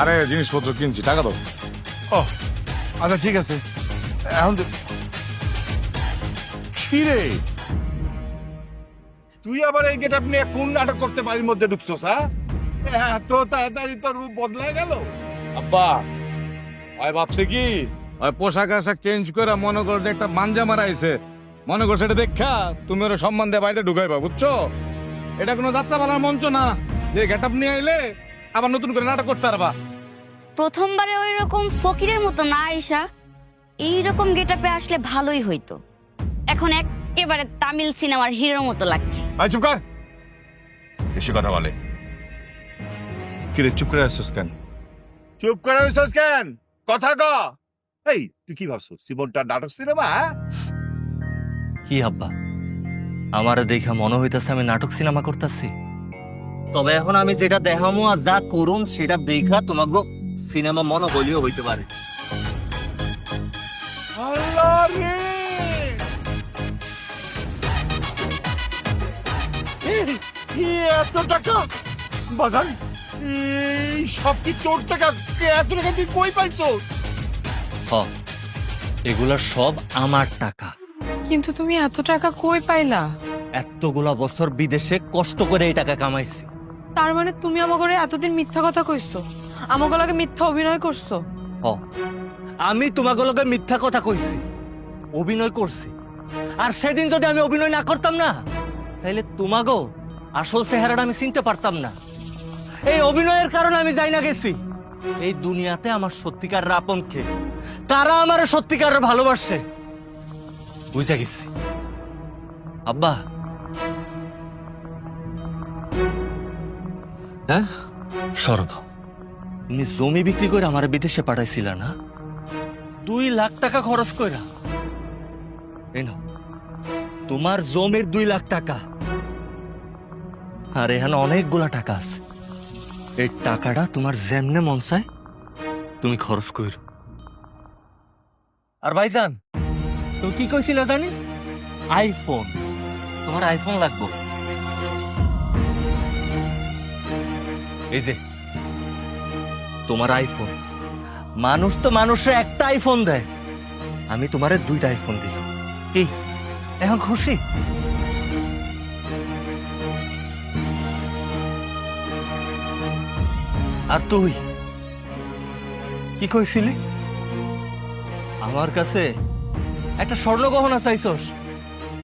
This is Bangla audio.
আরে জিনিসপত্র কিনছি, টাকা দাও। ও আচ্ছা ঠিক আছে। এখন কি রে, তুই আবার এই গেট আপনি কোন নাটক করতে বাড়ির মধ্যে ঢুকছস? হ্যাঁ, এত তাড়াতাড়ি তোর রূপ বদলায় গেল? আব্বা ওই ভাবছে কি ওই পোশাক আশাক চেঞ্জ করে মনে কর যে একটা মাঞ্জা মারাইছে, মনে কর সেটা দেখা তুমি ওর সম্মান দিয়ে বাড়িতে ঢুকাইবা, বুঝছো? এটা কোনো যাত্রা পালার মঞ্চ না যে গেট আপ নিয়ে আইলে আবার নতুন করে নাটক করতে পারবা। প্রথমবারে ওই রকম ফকিরের মতো না আইসা এইরকম গেটআপে আসলে ভালোই হইতো। এখন একেবারে তামিল সিনেমার হিরোর মতো লাগছে। আয় চুপ কর, বেশি কথা বলে। কি রে, চুপ করে আসছিস কেন? চুপ করে আসছিস কেন? কথা ক। এই তুই কি ভাবছিস জীবনটা নাটক সিনেমা? কি আব্বা, আমারে দেখা মনে হইতাছে আমি নাটক সিনেমা করতেছি। তবে এখন আমি যেটা দেখামো আর যা করুন সেটা দেখা তোমাকে সিনেমা মনে হইলেও হইতে পারে। আল্লাহ রে, এত টাকা বাজার, এই সব কি তোর টাকা? এত টাকা তুই কই পাইছো? হ, এগুলা সব আমার টাকা। কিন্তু তুমি এত টাকা কই পাইলা? এতগুলা বছর বিদেশে কষ্ট করে এই টাকা কামাইছি। তার মানে তুমি আমাকে এতদিন মিথ্যা কথা কইছো, আমাকে লাগে মিথ্যা অভিনয় করছো? হ, আমি তোমাকে লগে মিথ্যা কথা কইছি, অভিনয় করছি। আর সেদিন যদি আমি অভিনয় না করতাম না, তাহলে তোমাকেও আসল চেহারাটা আমি চিনতে পারতাম না। এই অভিনয়ের কারণে আমি যাই না গেছি। এই দুনিয়াতে আমার সত্যিকার আপন কে, তারা আমার সত্যিকার ভালোবাসে, বুঝা গেছি। আব্বা, হ্যাঁ শরৎ, তুমি জমি বিক্রি করে আমার বিদেশে পাঠাইছিল না? 2 লাখ টাকা খরচ কইরা। এই নাও, তোমার জমির 2 লাখ টাকা। আর এখানে অনেকগুলা টাকা আছে। এই টাকাটা তোমার যেমনে মন চায় তুমি খরচ কইরো। আর ভাইজান, তুমি কি কইছিলে জানি? আইফোন, তোমার আইফোন লাগবে। এই যে তোমার আইফোন। মানুষ তো মানুষের একটা আইফোন দেয়, আমি তোমারে 2টা আইফোন দিলাম। কি এখন খুশি? আর তুই কি কইছিলি? আমার কাছে একটা স্বর্ণ গহনা চাইছস?